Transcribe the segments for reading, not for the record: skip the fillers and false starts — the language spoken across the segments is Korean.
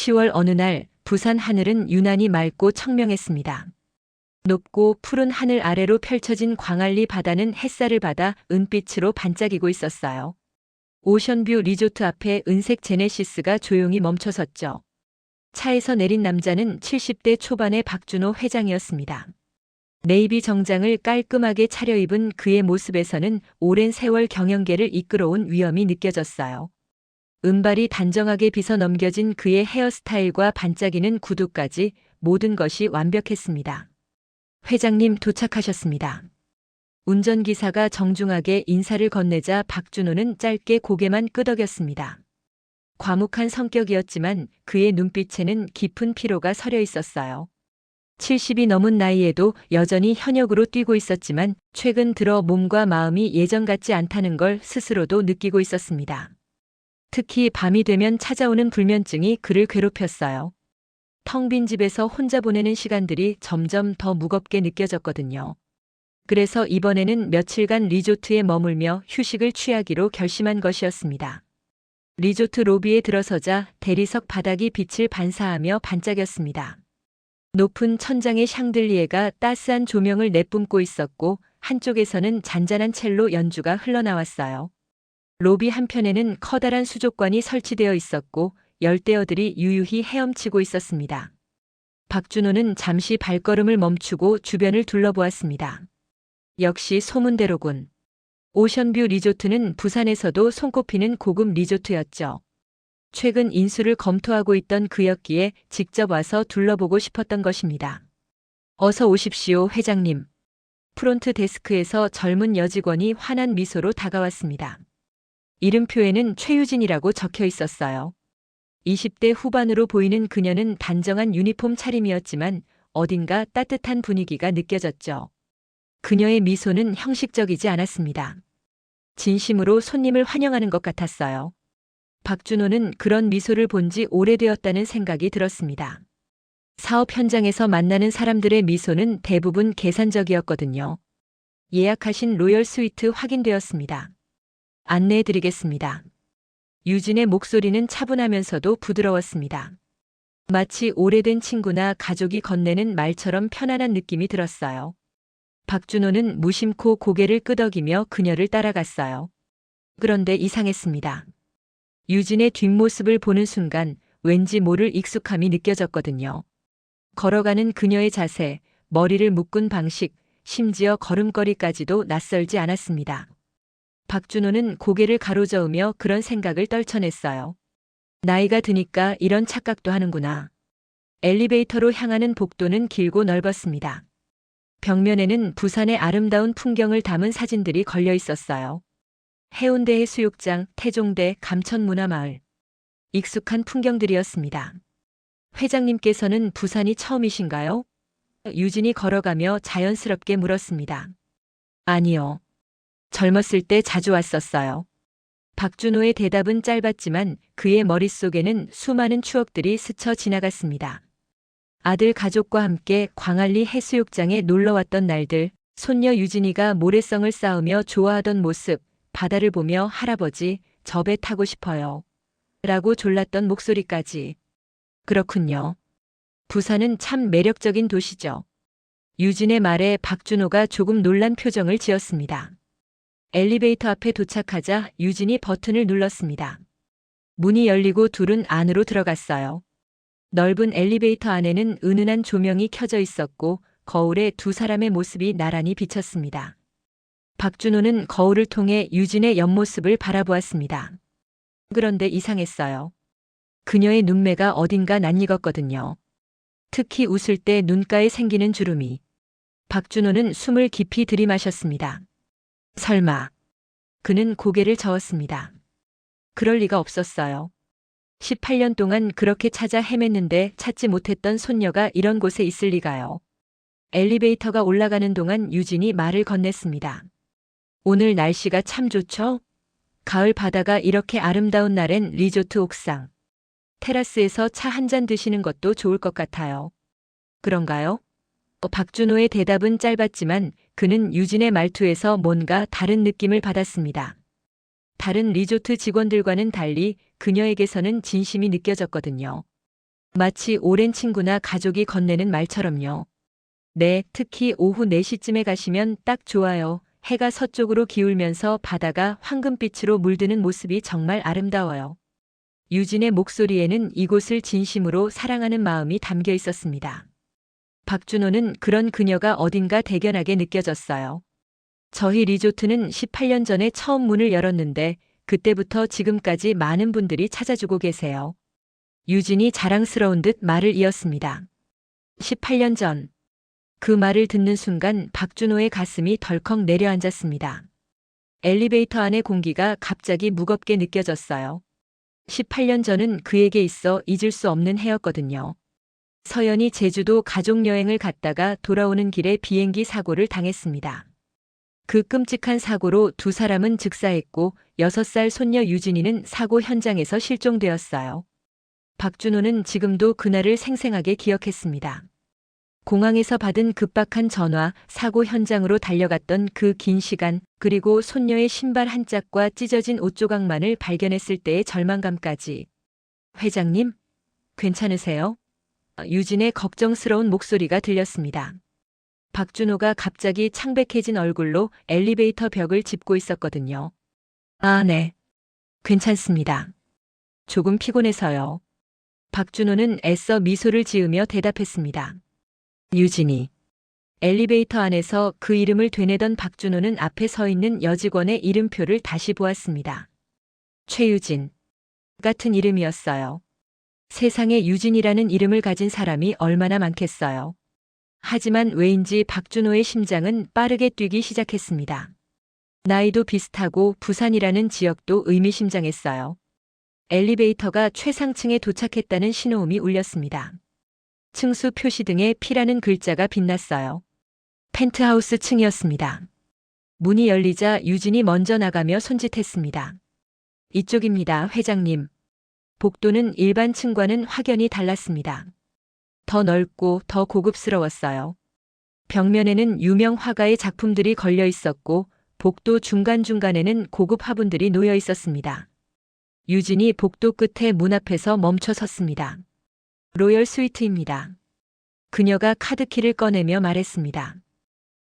10월 어느 날 부산 하늘은 유난히 맑고 청명했습니다. 높고 푸른 하늘 아래로 펼쳐진 광안리 바다는 햇살을 받아 은빛으로 반짝이고 있었어요. 오션뷰 리조트 앞에 은색 제네시스가 조용히 멈춰섰죠. 차에서 내린 남자는 70대 초반의 박준호 회장이었습니다. 네이비 정장을 깔끔하게 차려입은 그의 모습에서는 오랜 세월 경영계를 이끌어온 위엄이 느껴졌어요. 은발이 단정하게 빗어 넘겨진 그의 헤어스타일과 반짝이는 구두까지 모든 것이 완벽했습니다. 회장님 도착하셨습니다. 운전기사가 정중하게 인사를 건네자 박준호는 짧게 고개만 끄덕였습니다. 과묵한 성격이었지만 그의 눈빛에는 깊은 피로가 서려 있었어요. 70이 넘은 나이에도 여전히 현역으로 뛰고 있었지만 최근 들어 몸과 마음이 예전 같지 않다는 걸 스스로도 느끼고 있었습니다. 특히 밤이 되면 찾아오는 불면증이 그를 괴롭혔어요. 텅 빈 집에서 혼자 보내는 시간들이 점점 더 무겁게 느껴졌거든요. 그래서 이번에는 며칠간 리조트에 머물며 휴식을 취하기로 결심한 것이었습니다. 리조트 로비에 들어서자 대리석 바닥이 빛을 반사하며 반짝였습니다. 높은 천장의 샹들리에가 따스한 조명을 내뿜고 있었고 한쪽에서는 잔잔한 첼로 연주가 흘러나왔어요. 로비 한편에는 커다란 수족관이 설치되어 있었고 열대어들이 유유히 헤엄치고 있었습니다. 박준호는 잠시 발걸음을 멈추고 주변을 둘러보았습니다. 역시 소문대로군. 오션뷰 리조트는 부산에서도 손꼽히는 고급 리조트였죠. 최근 인수를 검토하고 있던 그였기에 직접 와서 둘러보고 싶었던 것입니다. 어서 오십시오, 회장님. 프론트 데스크에서 젊은 여직원이 환한 미소로 다가왔습니다. 이름표에는 최유진이라고 적혀 있었어요. 20대 후반으로 보이는 그녀는 단정한 유니폼 차림이었지만 어딘가 따뜻한 분위기가 느껴졌죠. 그녀의 미소는 형식적이지 않았습니다. 진심으로 손님을 환영하는 것 같았어요. 박준호는 그런 미소를 본 지 오래되었다는 생각이 들었습니다. 사업 현장에서 만나는 사람들의 미소는 대부분 계산적이었거든요. 예약하신 로열 스위트 확인되었습니다. 안내해 드리겠습니다. 유진의 목소리는 차분하면서도 부드러웠습니다. 마치 오래된 친구나 가족이 건네는 말처럼 편안한 느낌이 들었어요. 박준호는 무심코 고개를 끄덕이며 그녀를 따라갔어요. 그런데 이상했습니다. 유진의 뒷모습을 보는 순간 왠지 모를 익숙함이 느껴졌거든요. 걸어가는 그녀의 자세, 머리를 묶은 방식, 심지어 걸음걸이까지도 낯설지 않았습니다. 박준호는 고개를 가로저으며 그런 생각을 떨쳐냈어요. 나이가 드니까 이런 착각도 하는구나. 엘리베이터로 향하는 복도는 길고 넓었습니다. 벽면에는 부산의 아름다운 풍경을 담은 사진들이 걸려 있었어요. 해운대 해수욕장, 태종대, 감천문화마을. 익숙한 풍경들이었습니다. 회장님께서는 부산이 처음이신가요? 유진이 걸어가며 자연스럽게 물었습니다. 아니요. 젊었을 때 자주 왔었어요. 박준호의 대답은 짧았지만 그의 머릿속에는 수많은 추억들이 스쳐 지나갔습니다. 아들 가족과 함께 광안리 해수욕장에 놀러왔던 날들, 손녀 유진이가 모래성을 쌓으며 좋아하던 모습, 바다를 보며 할아버지, 저 배 타고 싶어요. 라고 졸랐던 목소리까지. 그렇군요. 부산은 참 매력적인 도시죠. 유진의 말에 박준호가 조금 놀란 표정을 지었습니다. 엘리베이터 앞에 도착하자 유진이 버튼을 눌렀습니다. 문이 열리고 둘은 안으로 들어갔어요. 넓은 엘리베이터 안에는 은은한 조명이 켜져 있었고 거울에 두 사람의 모습이 나란히 비쳤습니다. 박준호는 거울을 통해 유진의 옆모습을 바라보았습니다. 그런데 이상했어요. 그녀의 눈매가 어딘가 낯익었거든요. 특히 웃을 때 눈가에 생기는 주름이. 박준호는 숨을 깊이 들이마셨습니다. 설마. 그는 고개를 저었습니다. 그럴 리가 없었어요. 18년 동안 그렇게 찾아 헤맸는데 찾지 못했던 손녀가 이런 곳에 있을 리가요. 엘리베이터가 올라가는 동안 유진이 말을 건넸습니다. 오늘 날씨가 참 좋죠? 가을 바다가 이렇게 아름다운 날엔 리조트 옥상. 테라스에서 차 한 잔 드시는 것도 좋을 것 같아요. 그런가요? 박준호의 대답은 짧았지만 그는 유진의 말투에서 뭔가 다른 느낌을 받았습니다. 다른 리조트 직원들과는 달리 그녀에게서는 진심이 느껴졌거든요. 마치 오랜 친구나 가족이 건네는 말처럼요. 네, 특히 오후 4시쯤에 가시면 딱 좋아요. 해가 서쪽으로 기울면서 바다가 황금빛으로 물드는 모습이 정말 아름다워요. 유진의 목소리에는 이곳을 진심으로 사랑하는 마음이 담겨 있었습니다. 박준호는 그런 그녀가 어딘가 대견하게 느껴졌어요. 저희 리조트는 18년 전에 처음 문을 열었는데 그때부터 지금까지 많은 분들이 찾아주고 계세요. 유진이 자랑스러운 듯 말을 이었습니다. 18년 전. 그 말을 듣는 순간 박준호의 가슴이 덜컥 내려앉았습니다. 엘리베이터 안의 공기가 갑자기 무겁게 느껴졌어요. 18년 전은 그에게 있어 잊을 수 없는 해였거든요. 서연이 제주도 가족여행을 갔다가 돌아오는 길에 비행기 사고를 당했습니다. 그 끔찍한 사고로 두 사람은 즉사했고 6살 손녀 유진이는 사고 현장에서 실종되었어요. 박준호는 지금도 그날을 생생하게 기억했습니다. 공항에서 받은 급박한 전화, 사고 현장으로 달려갔던 그 긴 시간, 그리고 손녀의 신발 한 짝과 찢어진 옷 조각만을 발견했을 때의 절망감까지. 회장님, 괜찮으세요? 유진의 걱정스러운 목소리가 들렸습니다. 박준호가 갑자기 창백해진 얼굴로 엘리베이터 벽을 짚고 있었거든요. 아, 네. 괜찮습니다. 조금 피곤해서요. 박준호는 애써 미소를 지으며 대답했습니다. 유진이. 엘리베이터 안에서 그 이름을 되뇌던 박준호는 앞에 서 있는 여직원의 이름표를 다시 보았습니다. 최유진. 같은 이름이었어요. 세상에 유진이라는 이름을 가진 사람이 얼마나 많겠어요. 하지만 왜인지 박준호의 심장은 빠르게 뛰기 시작했습니다. 나이도 비슷하고 부산이라는 지역도 의미심장했어요. 엘리베이터가 최상층에 도착했다는 신호음이 울렸습니다. 층수 표시 등에 P라는 글자가 빛났어요. 펜트하우스 층이었습니다. 문이 열리자 유진이 먼저 나가며 손짓했습니다. 이쪽입니다, 회장님. 복도는 일반 층과는 확연히 달랐습니다. 더 넓고 더 고급스러웠어요. 벽면에는 유명 화가의 작품들이 걸려 있었고 복도 중간중간에는 고급 화분들이 놓여 있었습니다. 유진이 복도 끝에 문 앞에서 멈춰 섰습니다. 로열 스위트입니다. 그녀가 카드키를 꺼내며 말했습니다.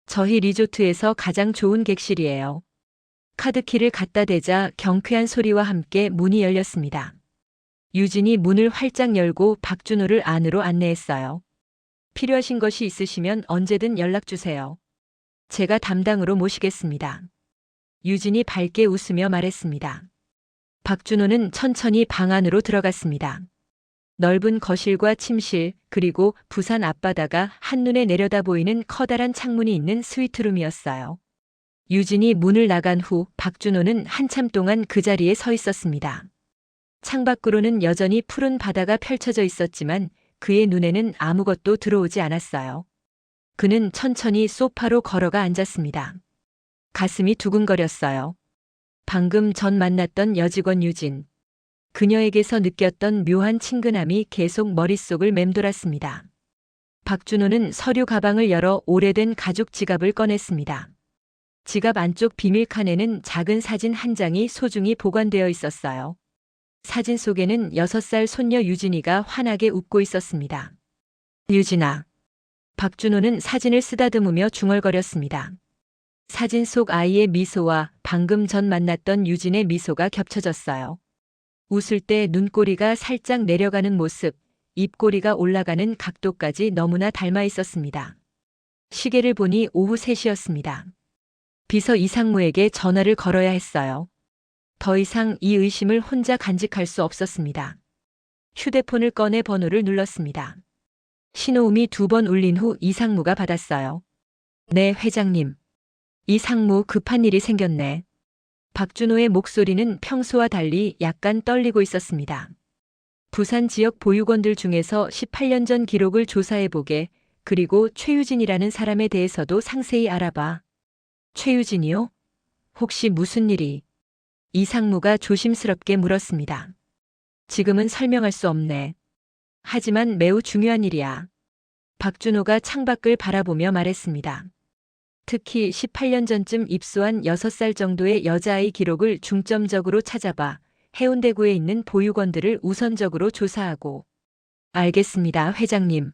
저희 리조트에서 가장 좋은 객실이에요. 카드키를 갖다 대자 경쾌한 소리와 함께 문이 열렸습니다. 유진이 문을 활짝 열고 박준호를 안으로 안내했어요. 필요하신 것이 있으시면 언제든 연락 주세요. 제가 담당으로 모시겠습니다. 유진이 밝게 웃으며 말했습니다. 박준호는 천천히 방 안으로 들어갔습니다. 넓은 거실과 침실, 그리고 부산 앞바다가 한눈에 내려다 보이는 커다란 창문이 있는 스위트룸이었어요. 유진이 문을 나간 후 박준호는 한참 동안 그 자리에 서 있었습니다. 창밖으로는 여전히 푸른 바다가 펼쳐져 있었지만 그의 눈에는 아무것도 들어오지 않았어요. 그는 천천히 소파로 걸어가 앉았습니다. 가슴이 두근거렸어요. 방금 전 만났던 여직원 유진. 그녀에게서 느꼈던 묘한 친근함이 계속 머릿속을 맴돌았습니다. 박준호는 서류 가방을 열어 오래된 가죽 지갑을 꺼냈습니다. 지갑 안쪽 비밀칸에는 작은 사진 한 장이 소중히 보관되어 있었어요. 사진 속에는 6살 손녀 유진이가 환하게 웃고 있었습니다. 유진아. 박준호는 사진을 쓰다듬으며 중얼거렸습니다. 사진 속 아이의 미소와 방금 전 만났던 유진의 미소가 겹쳐졌어요. 웃을 때 눈꼬리가 살짝 내려가는 모습, 입꼬리가 올라가는 각도까지 너무나 닮아 있었습니다. 시계를 보니 오후 3시였습니다. 비서 이상무에게 전화를 걸어야 했어요. 더 이상 이 의심을 혼자 간직할 수 없었습니다. 휴대폰을 꺼내 번호를 눌렀습니다. 신호음이 2번 울린 후 이상무가 받았어요. 네, 회장님. 이상무, 급한 일이 생겼네. 박준호의 목소리는 평소와 달리 약간 떨리고 있었습니다. 부산 지역 보육원들 중에서 18년 전 기록을 조사해보게, 그리고 최유진이라는 사람에 대해서도 상세히 알아봐. 최유진이요? 혹시 무슨 일이? 이상무가 조심스럽게 물었습니다. 지금은 설명할 수 없네. 하지만 매우 중요한 일이야. 박준호가 창밖을 바라보며 말했습니다. 특히 18년 전쯤 입소한 6살 정도의 여자아이 기록을 중점적으로 찾아봐 해운대구에 있는 보육원들을 우선적으로 조사하고 알겠습니다, 회장님.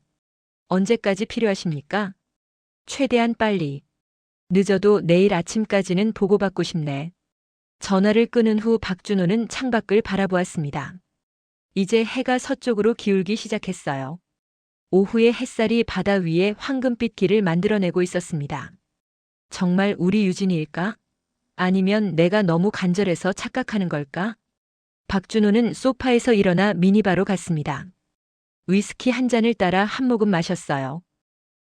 언제까지 필요하십니까? 최대한 빨리. 늦어도 내일 아침까지는 보고받고 싶네. 전화를 끊은 후 박준호는 창밖을 바라보았습니다. 이제 해가 서쪽으로 기울기 시작했어요. 오후의 햇살이 바다 위에 황금빛 길을 만들어내고 있었습니다. 정말 우리 유진이일까? 아니면 내가 너무 간절해서 착각하는 걸까? 박준호는 소파에서 일어나 미니바로 갔습니다. 위스키 한 잔을 따라 한 모금 마셨어요.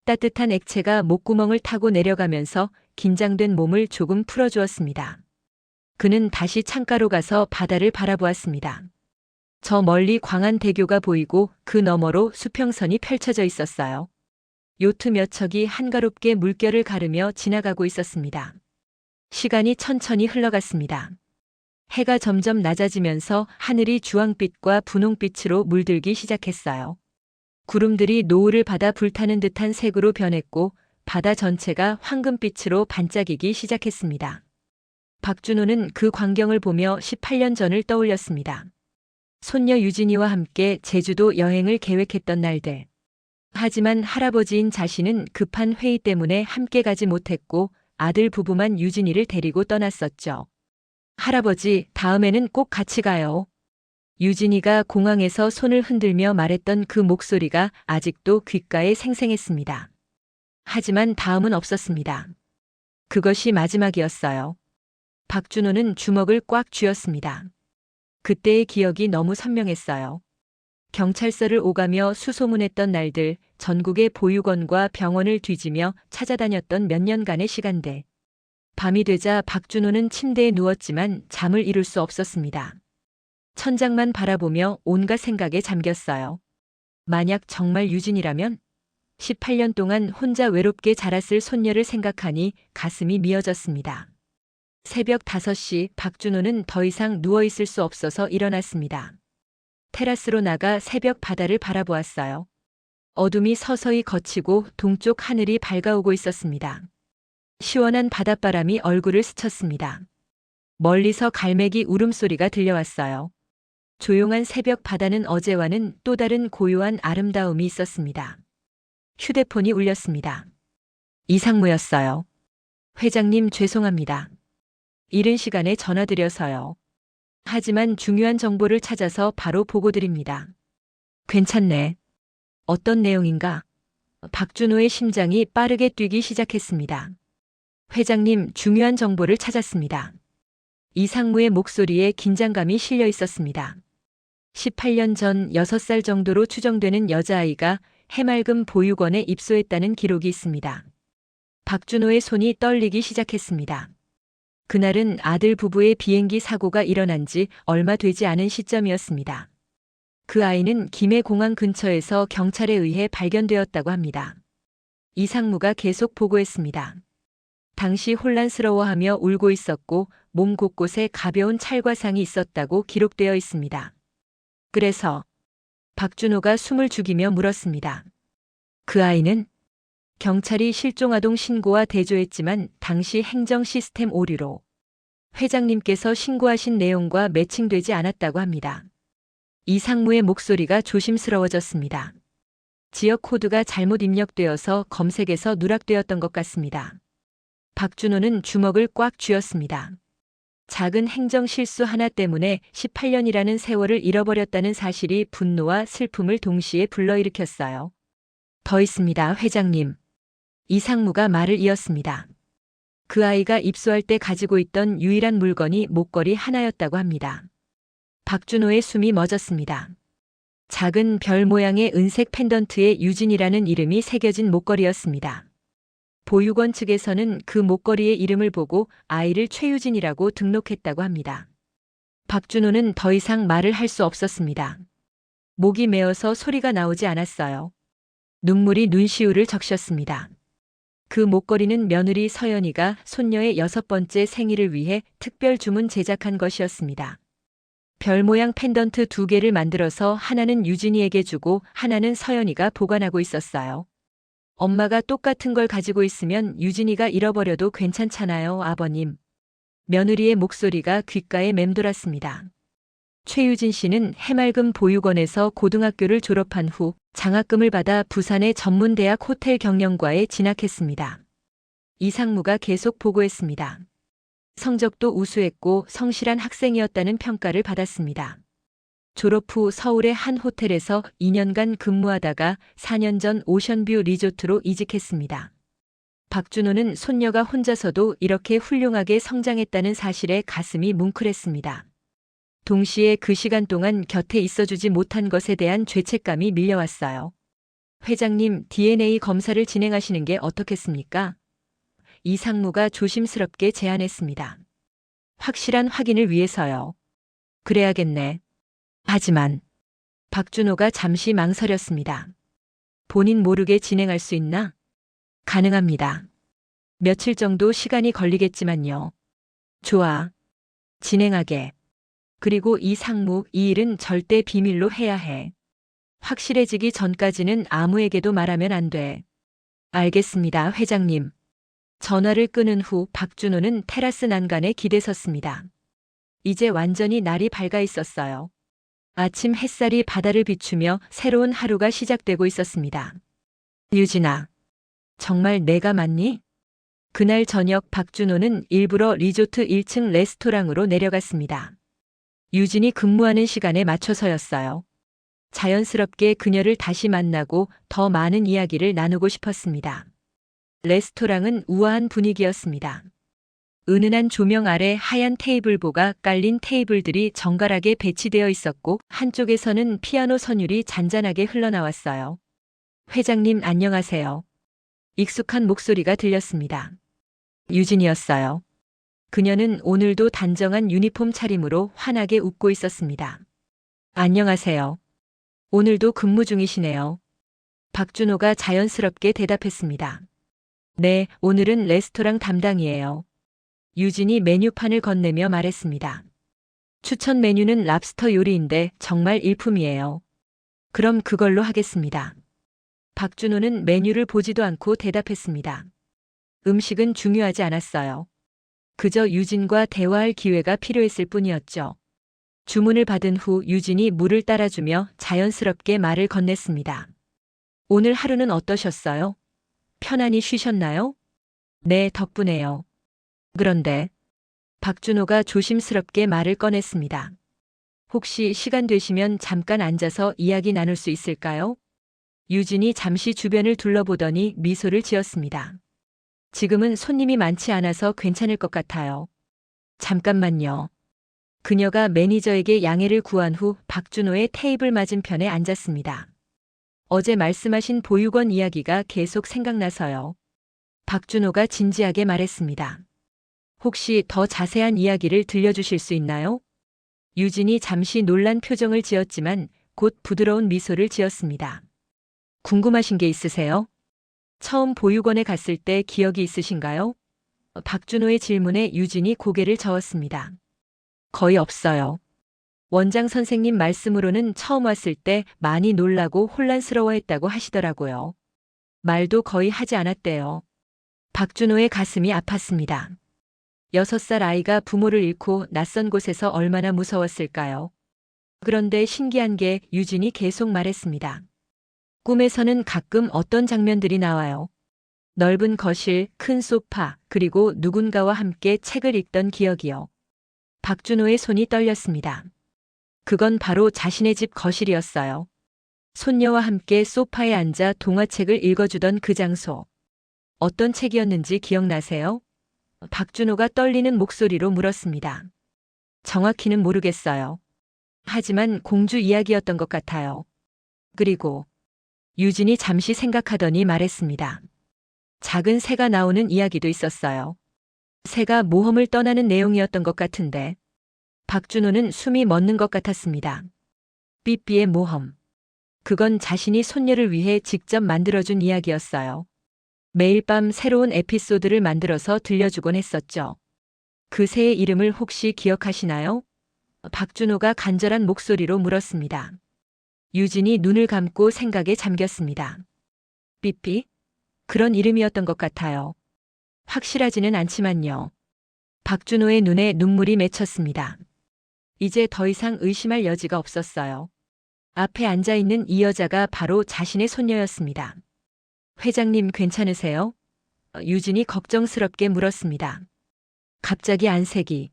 따뜻한 액체가 목구멍을 타고 내려가면서 긴장된 몸을 조금 풀어주었습니다. 그는 다시 창가로 가서 바다를 바라보았습니다. 저 멀리 광안대교가 보이고 그 너머로 수평선이 펼쳐져 있었어요. 요트 몇 척이 한가롭게 물결을 가르며 지나가고 있었습니다. 시간이 천천히 흘러갔습니다. 해가 점점 낮아지면서 하늘이 주황빛과 분홍빛으로 물들기 시작했어요. 구름들이 노을을 받아 불타는 듯한 색으로 변했고 바다 전체가 황금빛으로 반짝이기 시작했습니다. 박준호는 그 광경을 보며 18년 전을 떠올렸습니다. 손녀 유진이와 함께 제주도 여행을 계획했던 날들. 하지만 할아버지인 자신은 급한 회의 때문에 함께 가지 못했고 아들 부부만 유진이를 데리고 떠났었죠. 할아버지, 다음에는 꼭 같이 가요. 유진이가 공항에서 손을 흔들며 말했던 그 목소리가 아직도 귓가에 생생했습니다. 하지만 다음은 없었습니다. 그것이 마지막이었어요. 박준호는 주먹을 꽉 쥐었습니다. 그때의 기억이 너무 선명했어요. 경찰서를 오가며 수소문했던 날들, 전국의 보육원과 병원을 뒤지며 찾아다녔던 몇 년간의 시간들. 밤이 되자 박준호는 침대에 누웠지만 잠을 이룰 수 없었습니다. 천장만 바라보며 온갖 생각에 잠겼어요. 만약 정말 유진이라면? 18년 동안 혼자 외롭게 자랐을 손녀를 생각하니 가슴이 미어졌습니다. 새벽 5시 박준호는 더 이상 누워있을 수 없어서 일어났습니다. 테라스로 나가 새벽 바다를 바라보았어요. 어둠이 서서히 걷히고 동쪽 하늘이 밝아오고 있었습니다. 시원한 바닷바람이 얼굴을 스쳤습니다. 멀리서 갈매기 울음소리가 들려왔어요. 조용한 새벽 바다는 어제와는 또 다른 고요한 아름다움이 있었습니다. 휴대폰이 울렸습니다. 이상무였어요. 회장님 죄송합니다. 이른 시간에 전화드려서요. 하지만 중요한 정보를 찾아서 바로 보고드립니다. 괜찮네. 어떤 내용인가? 박준호의 심장이 빠르게 뛰기 시작했습니다. 회장님, 중요한 정보를 찾았습니다. 이상무의 목소리에 긴장감이 실려 있었습니다. 18년 전 6살 정도로 추정되는 여자아이가 해맑음 보육원에 입소했다는 기록이 있습니다. 박준호의 손이 떨리기 시작했습니다. 그날은 아들 부부의 비행기 사고가 일어난 지 얼마 되지 않은 시점이었습니다. 그 아이는 김해공항 근처에서 경찰에 의해 발견되었다고 합니다. 이상무가 계속 보고했습니다. 당시 혼란스러워하며 울고 있었고 몸 곳곳에 가벼운 찰과상이 있었다고 기록되어 있습니다. 그래서 박준호가 숨을 죽이며 물었습니다. 그 아이는? 경찰이 실종아동 신고와 대조했지만 당시 행정 시스템 오류로 회장님께서 신고하신 내용과 매칭되지 않았다고 합니다. 이상무의 목소리가 조심스러워졌습니다. 지역 코드가 잘못 입력되어서 검색에서 누락되었던 것 같습니다. 박준호는 주먹을 꽉 쥐었습니다. 작은 행정 실수 하나 때문에 18년이라는 세월을 잃어버렸다는 사실이 분노와 슬픔을 동시에 불러일으켰어요. 더 있습니다, 회장님. 이상무가 말을 이었습니다. 그 아이가 입소할 때 가지고 있던 유일한 물건이 목걸이 하나였다고 합니다. 박준호의 숨이 멎었습니다. 작은 별 모양의 은색 펜던트에 유진이라는 이름이 새겨진 목걸이였습니다. 보육원 측에서는 그 목걸이의 이름을 보고 아이를 최유진이라고 등록했다고 합니다. 박준호는 더 이상 말을 할 수 없었습니다. 목이 메어서 소리가 나오지 않았어요. 눈물이 눈시울을 적셨습니다. 그 목걸이는 며느리 서연이가 손녀의 6번째 생일을 위해 특별 주문 제작한 것이었습니다. 별 모양 펜던트 2개를 만들어서 하나는 유진이에게 주고 하나는 서연이가 보관하고 있었어요. 엄마가 똑같은 걸 가지고 있으면 유진이가 잃어버려도 괜찮잖아요, 아버님. 며느리의 목소리가 귓가에 맴돌았습니다. 최유진 씨는 해맑은 보육원에서 고등학교를 졸업한 후 장학금을 받아 부산의 전문대학 호텔 경영과에 진학했습니다. 이상무가 계속 보고했습니다. 성적도 우수했고 성실한 학생이었다는 평가를 받았습니다. 졸업 후 서울의 한 호텔에서 2년간 근무하다가 4년 전 오션뷰 리조트로 이직했습니다. 박준호는 손녀가 혼자서도 이렇게 훌륭하게 성장했다는 사실에 가슴이 뭉클했습니다. 동시에 그 시간 동안 곁에 있어주지 못한 것에 대한 죄책감이 밀려왔어요. 회장님, DNA 검사를 진행하시는 게 어떻겠습니까? 이상무가 조심스럽게 제안했습니다. 확실한 확인을 위해서요. 그래야겠네. 하지만 박준호가 잠시 망설였습니다. 본인 모르게 진행할 수 있나? 가능합니다. 며칠 정도 시간이 걸리겠지만요. 좋아. 진행하게. 그리고 이상무, 이 일은 절대 비밀로 해야 해. 확실해지기 전까지는 아무에게도 말하면 안 돼. 알겠습니다, 회장님. 전화를 끊은 후 박준호는 테라스 난간에 기대섰습니다. 이제 완전히 날이 밝아 있었어요. 아침 햇살이 바다를 비추며 새로운 하루가 시작되고 있었습니다. 유진아, 정말 내가 맞니? 그날 저녁 박준호는 일부러 리조트 1층 레스토랑으로 내려갔습니다. 유진이 근무하는 시간에 맞춰서였어요. 자연스럽게 그녀를 다시 만나고 더 많은 이야기를 나누고 싶었습니다. 레스토랑은 우아한 분위기였습니다. 은은한 조명 아래 하얀 테이블보가 깔린 테이블들이 정갈하게 배치되어 있었고 한쪽에서는 피아노 선율이 잔잔하게 흘러나왔어요. 회장님 안녕하세요. 익숙한 목소리가 들렸습니다. 유진이었어요. 그녀는 오늘도 단정한 유니폼 차림으로 환하게 웃고 있었습니다. 안녕하세요. 오늘도 근무 중이시네요. 박준호가 자연스럽게 대답했습니다. 네, 오늘은 레스토랑 담당이에요. 유진이 메뉴판을 건네며 말했습니다. 추천 메뉴는 랍스터 요리인데 정말 일품이에요. 그럼 그걸로 하겠습니다. 박준호는 메뉴를 보지도 않고 대답했습니다. 음식은 중요하지 않았어요. 그저 유진과 대화할 기회가 필요했을 뿐이었죠. 주문을 받은 후 유진이 물을 따라주며 자연스럽게 말을 건넸습니다. 오늘 하루는 어떠셨어요? 편안히 쉬셨나요? 네, 덕분에요. 그런데 박준호가 조심스럽게 말을 꺼냈습니다. 혹시 시간 되시면 잠깐 앉아서 이야기 나눌 수 있을까요? 유진이 잠시 주변을 둘러보더니 미소를 지었습니다. 지금은 손님이 많지 않아서 괜찮을 것 같아요. 잠깐만요. 그녀가 매니저에게 양해를 구한 후 박준호의 테이블 맞은편에 앉았습니다. 어제 말씀하신 보육원 이야기가 계속 생각나서요. 박준호가 진지하게 말했습니다. 혹시 더 자세한 이야기를 들려주실 수 있나요? 유진이 잠시 놀란 표정을 지었지만 곧 부드러운 미소를 지었습니다. 궁금하신 게 있으세요? 처음 보육원에 갔을 때 기억이 있으신가요? 박준호의 질문에 유진이 고개를 저었습니다. 거의 없어요. 원장 선생님 말씀으로는 처음 왔을 때 많이 놀라고 혼란스러워했다고 하시더라고요. 말도 거의 하지 않았대요. 박준호의 가슴이 아팠습니다. 6살 아이가 부모를 잃고 낯선 곳에서 얼마나 무서웠을까요? 그런데 신기한 게 유진이 계속 말했습니다. 꿈에서는 가끔 어떤 장면들이 나와요. 넓은 거실, 큰 소파, 그리고 누군가와 함께 책을 읽던 기억이요. 박준호의 손이 떨렸습니다. 그건 바로 자신의 집 거실이었어요. 손녀와 함께 소파에 앉아 동화책을 읽어주던 그 장소. 어떤 책이었는지 기억나세요? 박준호가 떨리는 목소리로 물었습니다. 정확히는 모르겠어요. 하지만 공주 이야기였던 것 같아요. 그리고 유진이 잠시 생각하더니 말했습니다. 작은 새가 나오는 이야기도 있었어요. 새가 모험을 떠나는 내용이었던 것 같은데. 박준호는 숨이 멎는 것 같았습니다. 삐삐의 모험. 그건 자신이 손녀를 위해 직접 만들어준 이야기였어요. 매일 밤 새로운 에피소드를 만들어서 들려주곤 했었죠. 그 새의 이름을 혹시 기억하시나요? 박준호가 간절한 목소리로 물었습니다. 유진이 눈을 감고 생각에 잠겼습니다. 삐삐? 그런 이름이었던 것 같아요. 확실하지는 않지만요. 박준호의 눈에 눈물이 맺혔습니다. 이제 더 이상 의심할 여지가 없었어요. 앞에 앉아 있는 이 여자가 바로 자신의 손녀였습니다. 회장님 괜찮으세요? 유진이 걱정스럽게 물었습니다. 갑자기 안색이.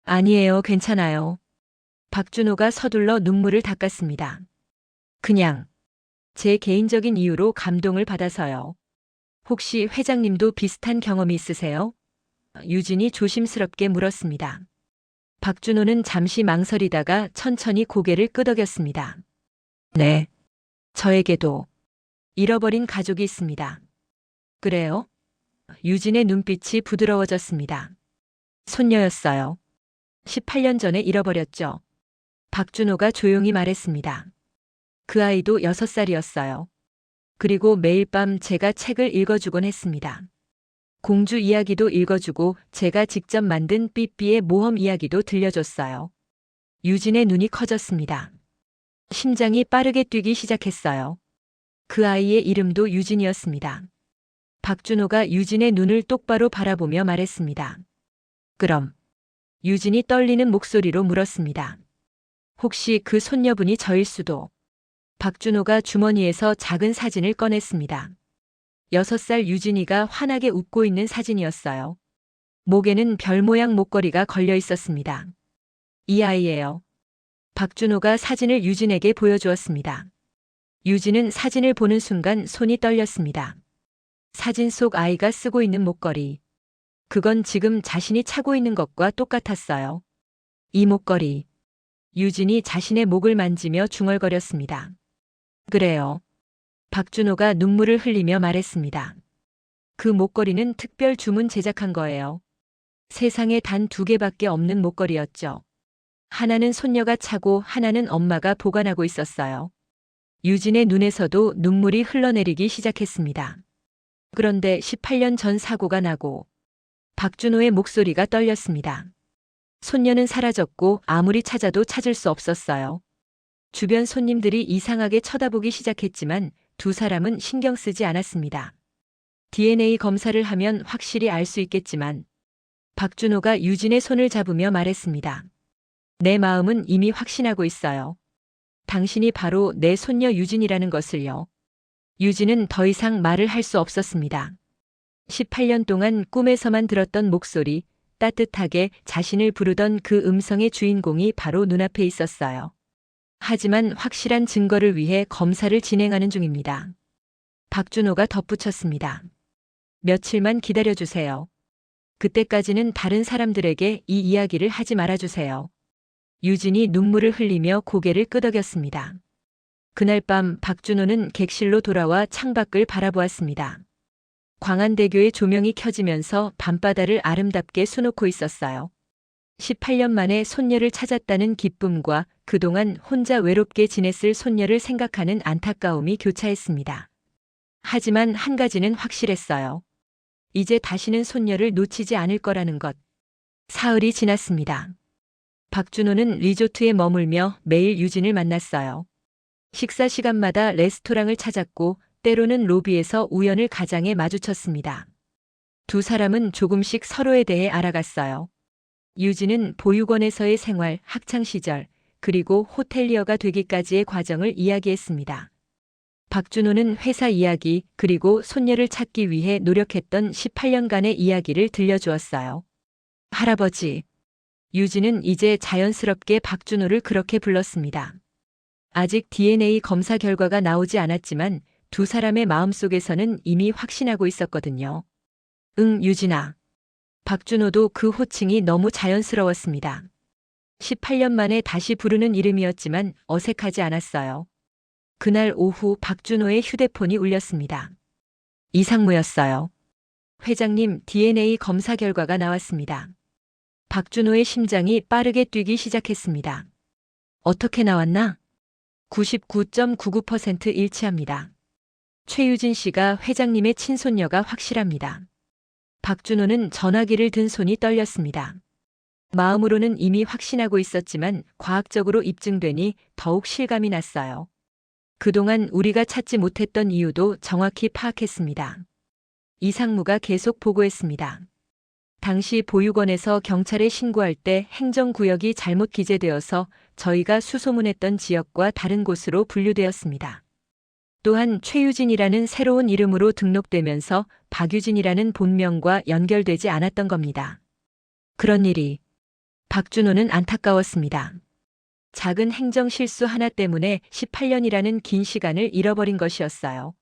아니에요, 괜찮아요. 박준호가 서둘러 눈물을 닦았습니다. 그냥 제 개인적인 이유로 감동을 받아서요. 혹시 회장님도 비슷한 경험이 있으세요? 유진이 조심스럽게 물었습니다. 박준호는 잠시 망설이다가 천천히 고개를 끄덕였습니다. 네. 저에게도 잃어버린 가족이 있습니다. 그래요? 유진의 눈빛이 부드러워졌습니다. 손녀였어요. 18년 전에 잃어버렸죠. 박준호가 조용히 말했습니다. 그 아이도 6살이었어요. 그리고 매일 밤 제가 책을 읽어주곤 했습니다. 공주 이야기도 읽어주고 제가 직접 만든 삐삐의 모험 이야기도 들려줬어요. 유진의 눈이 커졌습니다. 심장이 빠르게 뛰기 시작했어요. 그 아이의 이름도 유진이었습니다. 박준호가 유진의 눈을 똑바로 바라보며 말했습니다. 그럼 유진이 떨리는 목소리로 물었습니다. 혹시 그 손녀분이 저일 수도? 박준호가 주머니에서 작은 사진을 꺼냈습니다. 6살 유진이가 환하게 웃고 있는 사진이었어요. 목에는 별 모양 목걸이가 걸려 있었습니다. 이 아이예요. 박준호가 사진을 유진에게 보여주었습니다. 유진은 사진을 보는 순간 손이 떨렸습니다. 사진 속 아이가 쓰고 있는 목걸이. 그건 지금 자신이 차고 있는 것과 똑같았어요. 이 목걸이. 유진이 자신의 목을 만지며 중얼거렸습니다. 그래요. 박준호가 눈물을 흘리며 말했습니다. 그 목걸이는 특별 주문 제작한 거예요. 세상에 단 2개밖에 없는 목걸이였죠. 하나는 손녀가 차고 하나는 엄마가 보관하고 있었어요. 유진의 눈에서도 눈물이 흘러내리기 시작했습니다. 그런데 18년 전 사고가 나고 박준호의 목소리가 떨렸습니다. 손녀는 사라졌고 아무리 찾아도 찾을 수 없었어요. 주변 손님들이 이상하게 쳐다보기 시작했지만 두 사람은 신경 쓰지 않았습니다. DNA 검사를 하면 확실히 알 수 있겠지만 박준호가 유진의 손을 잡으며 말했습니다. 내 마음은 이미 확신하고 있어요. 당신이 바로 내 손녀 유진이라는 것을요. 유진은 더 이상 말을 할 수 없었습니다. 18년 동안 꿈에서만 들었던 목소리, 따뜻하게 자신을 부르던 그 음성의 주인공이 바로 눈앞에 있었어요. 하지만 확실한 증거를 위해 검사를 진행하는 중입니다. 박준호가 덧붙였습니다. 며칠만 기다려주세요. 그때까지는 다른 사람들에게 이 이야기를 하지 말아주세요. 유진이 눈물을 흘리며 고개를 끄덕였습니다. 그날 밤 박준호는 객실로 돌아와 창밖을 바라보았습니다. 광안대교의 조명이 켜지면서 밤바다를 아름답게 수놓고 있었어요. 18년 만에 손녀를 찾았다는 기쁨과 그동안 혼자 외롭게 지냈을 손녀를 생각하는 안타까움이 교차했습니다. 하지만 한 가지는 확실했어요. 이제 다시는 손녀를 놓치지 않을 거라는 것. 사흘이 지났습니다. 박준호는 리조트에 머물며 매일 유진을 만났어요. 식사 시간마다 레스토랑을 찾았고 때로는 로비에서 우연을 가장에 마주쳤습니다. 두 사람은 조금씩 서로에 대해 알아갔어요. 유진은 보육원에서의 생활, 학창시절, 그리고 호텔리어가 되기까지의 과정을 이야기했습니다. 박준호는 회사 이야기, 그리고 손녀를 찾기 위해 노력했던 18년간의 이야기를 들려주었어요. 할아버지. 유진은 이제 자연스럽게 박준호를 그렇게 불렀습니다. 아직 DNA 검사 결과가 나오지 않았지만 두 사람의 마음속에서는 이미 확신하고 있었거든요. 응, 유진아. 박준호도 그 호칭이 너무 자연스러웠습니다. 18년 만에 다시 부르는 이름이었지만 어색하지 않았어요. 그날 오후 박준호의 휴대폰이 울렸습니다. 이상무였어요. 회장님, DNA 검사 결과가 나왔습니다. 박준호의 심장이 빠르게 뛰기 시작했습니다. 어떻게 나왔나? 99.99% 일치합니다. 최유진 씨가 회장님의 친손녀가 확실합니다. 박준호는 전화기를 든 손이 떨렸습니다. 마음으로는 이미 확신하고 있었지만 과학적으로 입증되니 더욱 실감이 났어요. 그동안 우리가 찾지 못했던 이유도 정확히 파악했습니다. 이상무가 계속 보고했습니다. 당시 보육원에서 경찰에 신고할 때 행정구역이 잘못 기재되어서 저희가 수소문했던 지역과 다른 곳으로 분류되었습니다. 또한 최유진이라는 새로운 이름으로 등록되면서 박유진이라는 본명과 연결되지 않았던 겁니다. 그런 일이 박준호는 안타까웠습니다. 작은 행정 실수 하나 때문에 18년이라는 긴 시간을 잃어버린 것이었어요.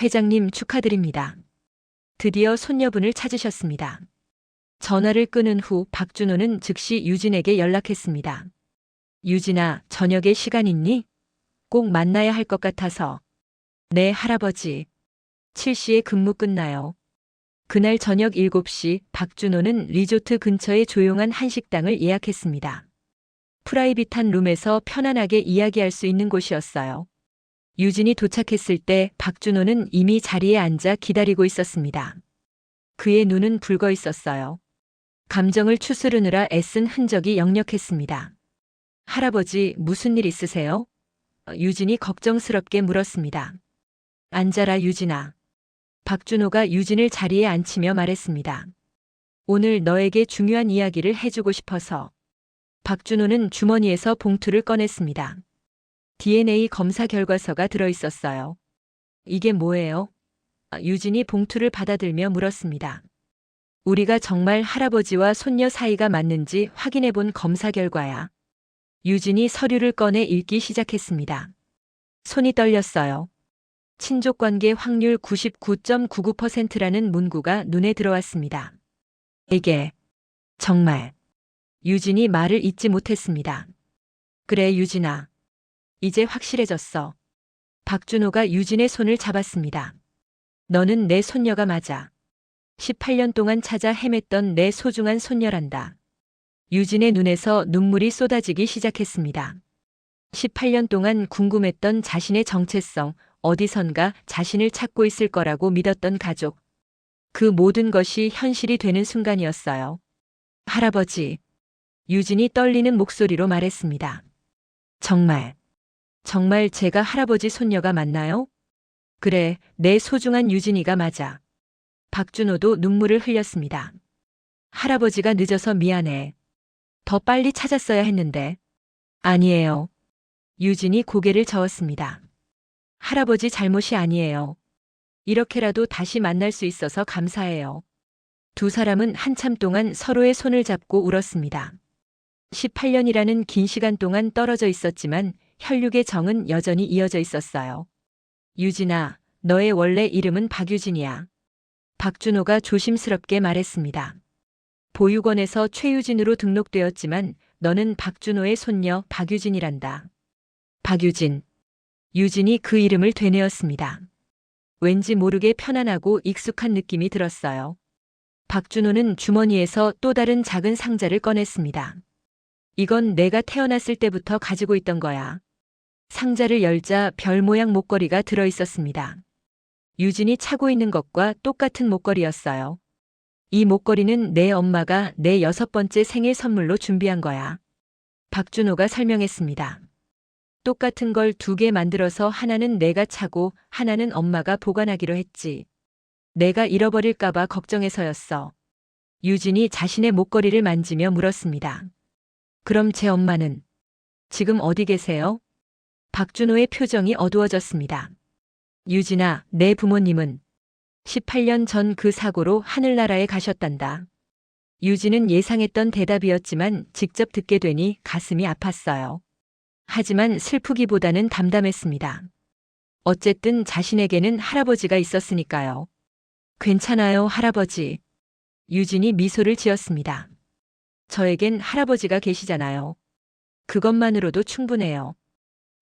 회장님 축하드립니다. 드디어 손녀분을 찾으셨습니다. 전화를 끊은 후 박준호는 즉시 유진에게 연락했습니다. 유진아, 저녁에 시간 있니? 꼭 만나야 할 것 같아서. 네, 할아버지. 7시에 근무 끝나요. 그날 저녁 7시 박준호는 리조트 근처의 조용한 한식당을 예약했습니다. 프라이빗한 룸에서 편안하게 이야기할 수 있는 곳이었어요. 유진이 도착했을 때 박준호는 이미 자리에 앉아 기다리고 있었습니다. 그의 눈은 붉어 있었어요. 감정을 추스르느라 애쓴 흔적이 역력했습니다. 할아버지, 무슨 일 있으세요? 유진이 걱정스럽게 물었습니다. 앉아라, 유진아. 박준호가 유진을 자리에 앉히며 말했습니다. 오늘 너에게 중요한 이야기를 해주고 싶어서. 박준호는 주머니에서 봉투를 꺼냈습니다. DNA 검사 결과서가 들어있었어요. 이게 뭐예요? 유진이 봉투를 받아들며 물었습니다. 우리가 정말 할아버지와 손녀 사이가 맞는지 확인해 본 검사 결과야. 유진이 서류를 꺼내 읽기 시작했습니다. 손이 떨렸어요. 친족관계 확률 99.99%라는 문구가 눈에 들어왔습니다. 이게 정말. 유진이 말을 잇지 못했습니다. 그래, 유진아. 이제 확실해졌어. 박준호가 유진의 손을 잡았습니다. 너는 내 손녀가 맞아. 18년 동안 찾아 헤맸던 내 소중한 손녀란다. 유진의 눈에서 눈물이 쏟아지기 시작했습니다. 18년 동안 궁금했던 자신의 정체성, 어디선가 자신을 찾고 있을 거라고 믿었던 가족. 그 모든 것이 현실이 되는 순간이었어요. 할아버지. 유진이 떨리는 목소리로 말했습니다. 정말 제가 할아버지 손녀가 맞나요? 그래, 내 소중한 유진이가 맞아. 박준호도 눈물을 흘렸습니다. 할아버지가 늦어서 미안해. 더 빨리 찾았어야 했는데. 아니에요. 유진이 고개를 저었습니다. 할아버지 잘못이 아니에요. 이렇게라도 다시 만날 수 있어서 감사해요. 두 사람은 한참 동안 서로의 손을 잡고 울었습니다. 18년이라는 긴 시간 동안 떨어져 있었지만 혈육의 정은 여전히 이어져 있었어요. 유진아, 너의 원래 이름은 박유진이야. 박준호가 조심스럽게 말했습니다. 보육원에서 최유진으로 등록되었지만 너는 박준호의 손녀 박유진이란다. 박유진. 유진이 그 이름을 되뇌었습니다. 왠지 모르게 편안하고 익숙한 느낌이 들었어요. 박준호는 주머니에서 또 다른 작은 상자를 꺼냈습니다. 이건 내가 태어났을 때부터 가지고 있던 거야. 상자를 열자 별 모양 목걸이가 들어 있었습니다. 유진이 차고 있는 것과 똑같은 목걸이였어요. 이 목걸이는 내 엄마가 내 6번째 생일 선물로 준비한 거야. 박준호가 설명했습니다. 똑같은 걸 2개 만들어서 하나는 내가 차고 하나는 엄마가 보관하기로 했지. 내가 잃어버릴까봐 걱정해서였어. 유진이 자신의 목걸이를 만지며 물었습니다. 그럼 제 엄마는 지금 어디 계세요? 박준호의 표정이 어두워졌습니다. 유진아, 내 부모님은 18년 전 그 사고로 하늘나라에 가셨단다. 유진은 예상했던 대답이었지만 직접 듣게 되니 가슴이 아팠어요. 하지만 슬프기보다는 담담했습니다. 어쨌든 자신에게는 할아버지가 있었으니까요. 괜찮아요, 할아버지. 유진이 미소를 지었습니다. 저에겐 할아버지가 계시잖아요. 그것만으로도 충분해요.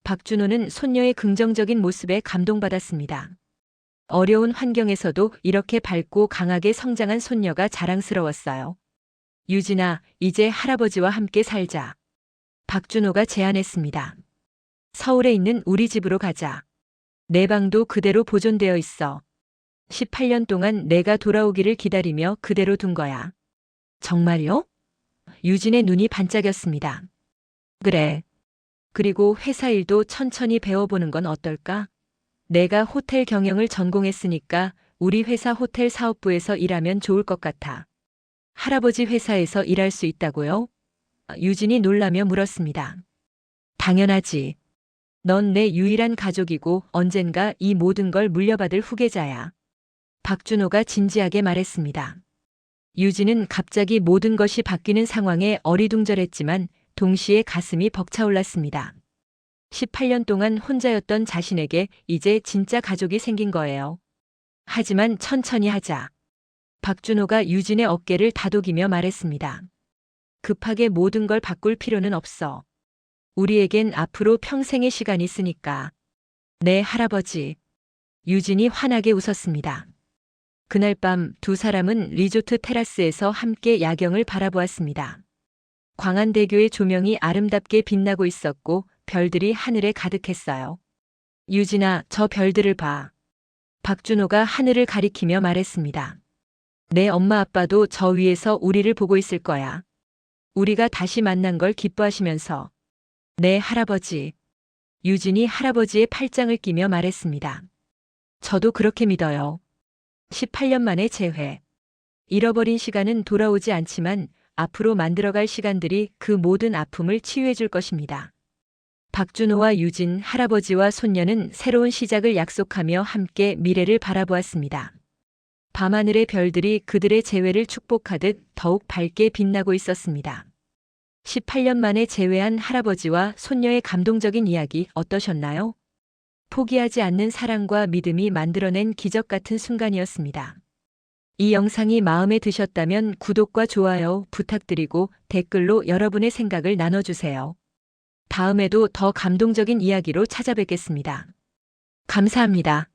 박준호는 손녀의 긍정적인 모습에 감동받았습니다. 어려운 환경에서도 이렇게 밝고 강하게 성장한 손녀가 자랑스러웠어요. 유진아, 이제 할아버지와 함께 살자. 박준호가 제안했습니다. 서울에 있는 우리 집으로 가자. 내 방도 그대로 보존되어 있어. 18년 동안 내가 돌아오기를 기다리며 그대로 둔 거야. 정말요? 유진의 눈이 반짝였습니다. 그래. 그리고 회사 일도 천천히 배워보는 건 어떨까? 내가 호텔 경영을 전공했으니까 우리 회사 호텔 사업부에서 일하면 좋을 것 같아. 할아버지 회사에서 일할 수 있다고요? 유진이 놀라며 물었습니다. 당연하지. 넌 내 유일한 가족이고 언젠가 이 모든 걸 물려받을 후계자야. 박준호가 진지하게 말했습니다. 유진은 갑자기 모든 것이 바뀌는 상황에 어리둥절했지만 동시에 가슴이 벅차올랐습니다. 18년 동안 혼자였던 자신에게 이제 진짜 가족이 생긴 거예요. 하지만 천천히 하자. 박준호가 유진의 어깨를 다독이며 말했습니다. 급하게 모든 걸 바꿀 필요는 없어. 우리에겐 앞으로 평생의 시간이 있으니까. 네, 할아버지. 유진이 환하게 웃었습니다. 그날 밤 두 사람은 리조트 테라스에서 함께 야경을 바라보았습니다. 광안대교의 조명이 아름답게 빛나고 있었고 별들이 하늘에 가득했어요. 유진아, 저 별들을 봐. 박준호가 하늘을 가리키며 말했습니다. 내 엄마 아빠도 저 위에서 우리를 보고 있을 거야. 우리가 다시 만난 걸 기뻐하시면서. 네, 할아버지. 유진이 할아버지의 팔짱을 끼며 말했습니다. 저도 그렇게 믿어요. 18년 만에 재회. 잃어버린 시간은 돌아오지 않지만 앞으로 만들어갈 시간들이 그 모든 아픔을 치유해 줄 것입니다. 박준호와 유진, 할아버지와 손녀는 새로운 시작을 약속하며 함께 미래를 바라보았습니다. 밤하늘의 별들이 그들의 재회를 축복하듯 더욱 밝게 빛나고 있었습니다. 18년 만에 재회한 할아버지와 손녀의 감동적인 이야기 어떠셨나요? 포기하지 않는 사랑과 믿음이 만들어낸 기적 같은 순간이었습니다. 이 영상이 마음에 드셨다면 구독과 좋아요 부탁드리고 댓글로 여러분의 생각을 나눠주세요. 다음에도 더 감동적인 이야기로 찾아뵙겠습니다. 감사합니다.